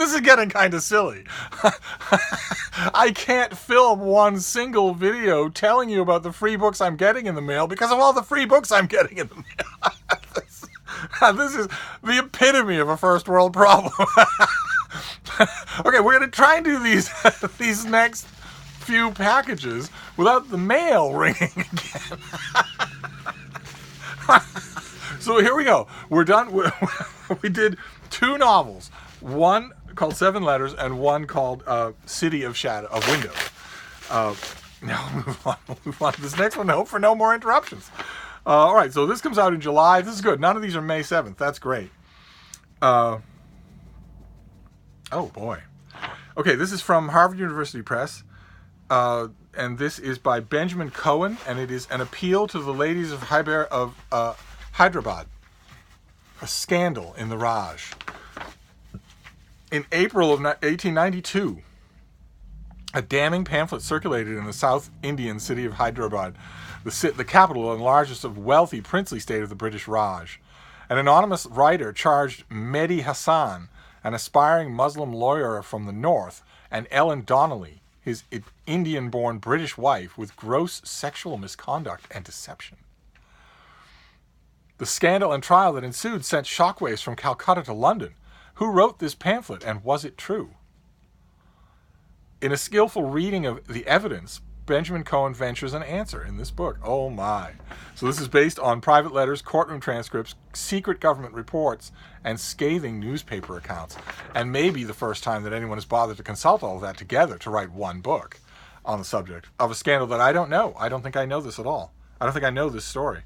This is getting kind of silly. I can't film one single video telling you about the free books I'm getting in the mail because of all the free books I'm getting in the mail. This is the epitome of a first world problem. Okay, we're going to try and do these next few packages without the mail ringing again. So here we go. We're done. We did 2 novels. One called 7 Letters and one called City of Windows. Now we'll move on to this next one. I hope for no more interruptions. All right, so this comes out in July. This is good. None of these are May 7th. That's great. Oh, boy. Okay, this is from Harvard University Press. And this is by Benjamin Cohen, and it is an appeal to the ladies of Hyderabad. A scandal in the Raj. In April of 1892, a damning pamphlet circulated in the South Indian city of Hyderabad, the capital and largest of wealthy princely state of the British Raj. An anonymous writer charged Mehdi Hassan, an aspiring Muslim lawyer from the north, and Ellen Donnelly, his Indian-born British wife, with gross sexual misconduct and deception. The scandal and trial that ensued sent shockwaves from Calcutta to London. Who wrote this pamphlet, and was it true? In a skillful reading of the evidence, Benjamin Cohen ventures an answer in this book. Oh my. So this is based on private letters, courtroom transcripts, secret government reports, and scathing newspaper accounts. And maybe the first time that anyone has bothered to consult all of that together to write one book on the subject of a scandal that I don't know. I don't think I know this at all. I don't think I know this story.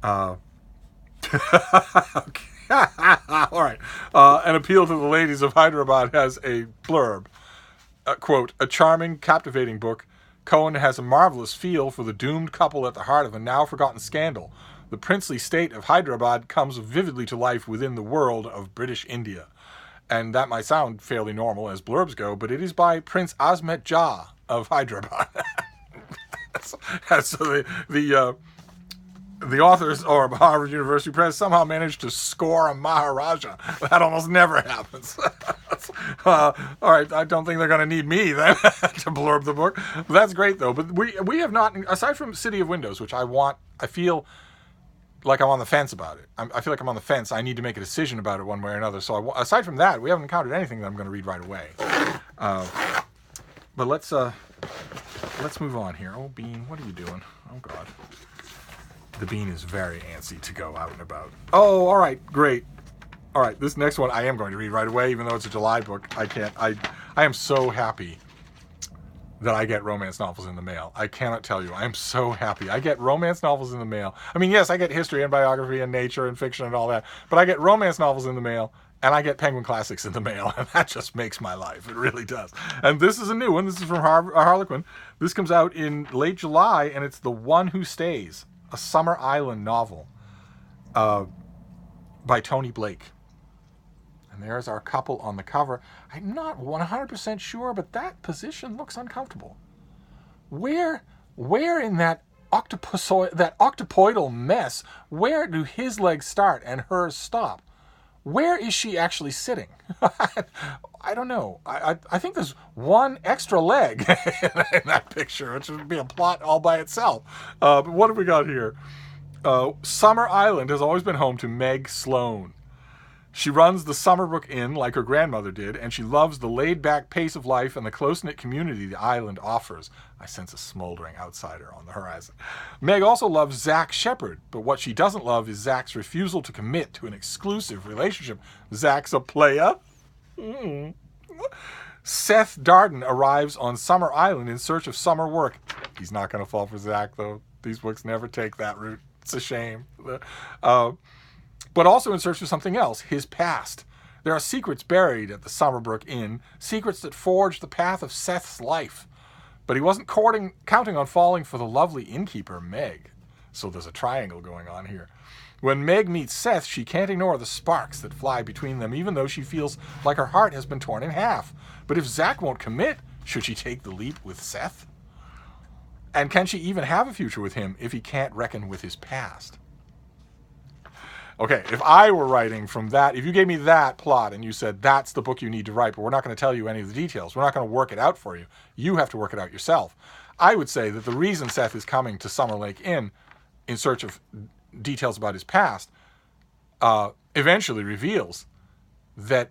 Okay. All right. An appeal to the ladies of Hyderabad has a blurb. Quote, a charming, captivating book. Cohen has a marvelous feel for the doomed couple at the heart of a now-forgotten scandal. The princely state of Hyderabad comes vividly to life within the world of British India. And that might sound fairly normal as blurbs go, but it is by Prince Asmet Jah of Hyderabad. So the authors, or Harvard University Press, somehow managed to score a Maharaja. That almost never happens. All right, I don't think they're going to need me then to blurb the book. That's great, though. But we have not, aside from City of Windows, which I feel like I'm on the fence about it. I feel like I'm on the fence. I need to make a decision about it one way or another. So aside from that, we haven't encountered anything that I'm going to read right away. But let's move on here. Oh, Bean, what are you doing? Oh, God. The Bean is very antsy to go out and about. Oh, all right, great. All right, this next one I am going to read right away, even though it's a July book. I am so happy that I get romance novels in the mail. I cannot tell you. I am so happy. I get romance novels in the mail. I mean, yes, I get history and biography and nature and fiction and all that, but I get romance novels in the mail, and I get Penguin Classics in the mail, and that just makes my life. It really does. And this is a new one. This is from Harlequin. This comes out in late July, and it's The One Who Stays, a Summer Island novel by Tony Blake. And there's our couple on the cover. I'm not 100% sure, but that position looks uncomfortable. Where in that octopoidal mess, where do his legs start and hers stop? Where is she actually sitting? I don't know. I think there's one extra leg in that picture, which would be a plot all by itself. But what have we got here? Summer Island has always been home to Meg Sloan. She runs the Summerbrook Inn like her grandmother did, and she loves the laid-back pace of life and the close-knit community the island offers. I sense a smoldering outsider on the horizon. Meg also loves Zach Shepard, but what she doesn't love is Zach's refusal to commit to an exclusive relationship. Zach's a playa. Seth Darden arrives on Summer Island in search of summer work. He's not going to fall for Zach, though. These books never take that route. It's a shame. But also in search of something else, his past. There are secrets buried at the Summerbrook Inn, secrets that forged the path of Seth's life. But he wasn't counting on falling for the lovely innkeeper, Meg. So there's a triangle going on here. When Meg meets Seth, she can't ignore the sparks that fly between them, even though she feels like her heart has been torn in half. But if Zach won't commit, should she take the leap with Seth? And can she even have a future with him if he can't reckon with his past? Okay, if I were writing from that, if you gave me that plot and you said that's the book you need to write, but we're not going to tell you any of the details, we're not going to work it out for you, you have to work it out yourself. I would say that the reason Seth is coming to Summer Lake Inn in search of details about his past eventually reveals that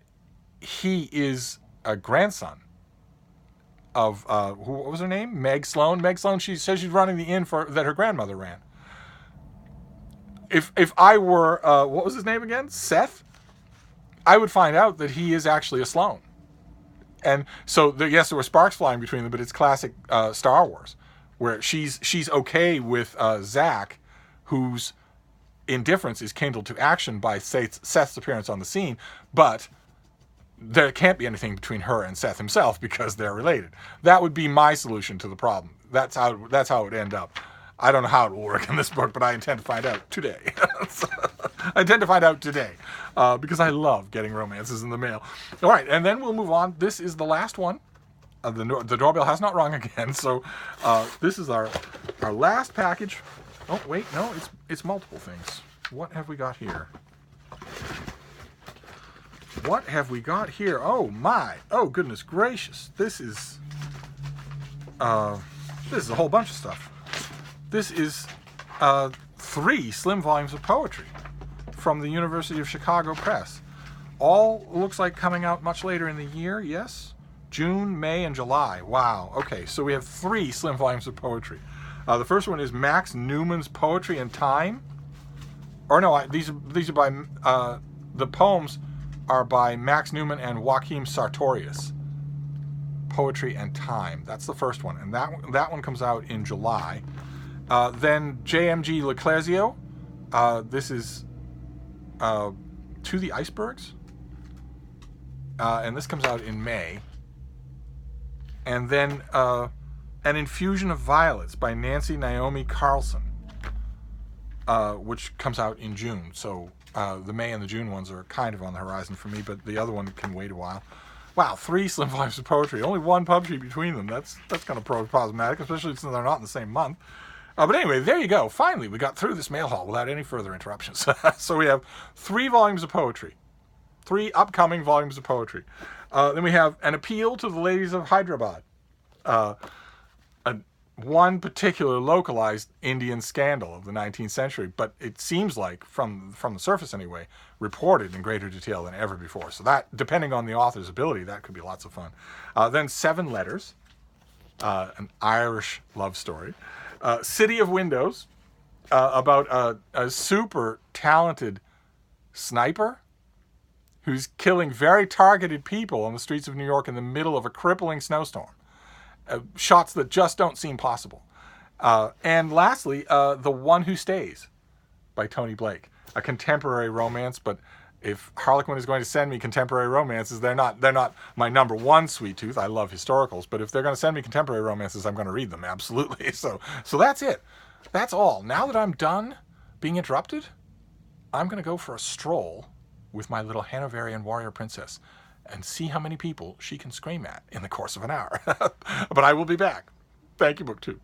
he is a grandson of, what was her name? Meg Sloan. Meg Sloan, she says she's running the inn that her grandmother ran. If I were, what was his name again? Seth? I would find out that he is actually a Sloan. And so, yes, there were sparks flying between them, but it's classic Star Wars, where she's okay with Zach, whose indifference is kindled to action by Seth's appearance on the scene, but there can't be anything between her and Seth himself because they're related. That would be my solution to the problem. That's how it would end up. I don't know how it will work in this book, but I intend to find out today. I intend to find out today because I love getting romances in the mail. All right, and then we'll move on. This is the last one. The doorbell has not rung again, so this is our last package. Oh, wait, no, it's multiple things. What have we got here? What have we got here? Oh, my. Oh, goodness gracious. This is a whole bunch of stuff. This is 3 slim volumes of poetry from the University of Chicago Press. All looks like coming out much later in the year, yes? June, May, and July. Wow. Okay, so we have 3 slim volumes of poetry. The first one is Max Newman's Poetry and Time. Or no, these are by, the poems are by Max Newman and Joachim Sartorius. Poetry and Time. That's the first one. And that one comes out in July. Then J.M.G. Leclercio. This is To the Icebergs. And this comes out in May. And then An Infusion of Violets by Nancy Naomi Carlson, which comes out in June. So the May and the June ones are kind of on the horizon for me, but the other one can wait a while. Wow, 3 slim volumes of poetry. Only 1 pub sheet between them. That's kind of problematic, especially since they're not in the same month. But anyway, there you go. Finally, we got through this mail haul without any further interruptions. So we have 3 volumes of poetry. 3 upcoming volumes of poetry. Then we have An Appeal to the Ladies of Hyderabad. One particular localized Indian scandal of the 19th century, but it seems like, from the surface anyway, reported in greater detail than ever before. So that, depending on the author's ability, that could be lots of fun. Then 7 Letters, an Irish love story. City of Windows, about a super talented sniper who's killing very targeted people on the streets of New York in the middle of a crippling snowstorm. Shots that just don't seem possible. And lastly, The One Who Stays by Tony Blake. A contemporary romance, but if Harlequin is going to send me contemporary romances, they're not my number 1 sweet tooth. I love historicals, but if they're going to send me contemporary romances, I'm going to read them, absolutely. So that's it. That's all. Now that I'm done being interrupted, I'm going to go for a stroll with my little Hanoverian warrior princess and see how many people she can scream at in the course of an hour. But I will be back. Thank you, BookTube.